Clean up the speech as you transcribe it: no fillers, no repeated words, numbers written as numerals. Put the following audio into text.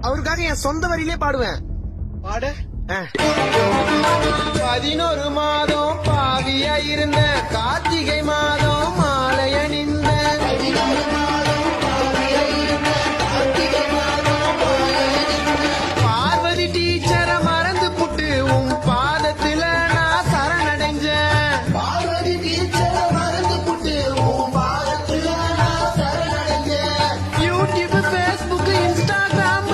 அவருக்காக என் சொந்த வரியிலே பாடுவேன். பாட. 11 மாதம் பாவியா இருந்த கார்த்திகை மாதம் மாலை அணிந்த பார்வதி டீச்சரை மறந்து புட்டு உன் பாதத்துல நான் சரணடைஞ்சேன். பார்வதி டீச்சரை மறந்து புட்டு உன் பாதத்துல நான் சரணடைஞ்சேன். YouTube, Facebook, Instagram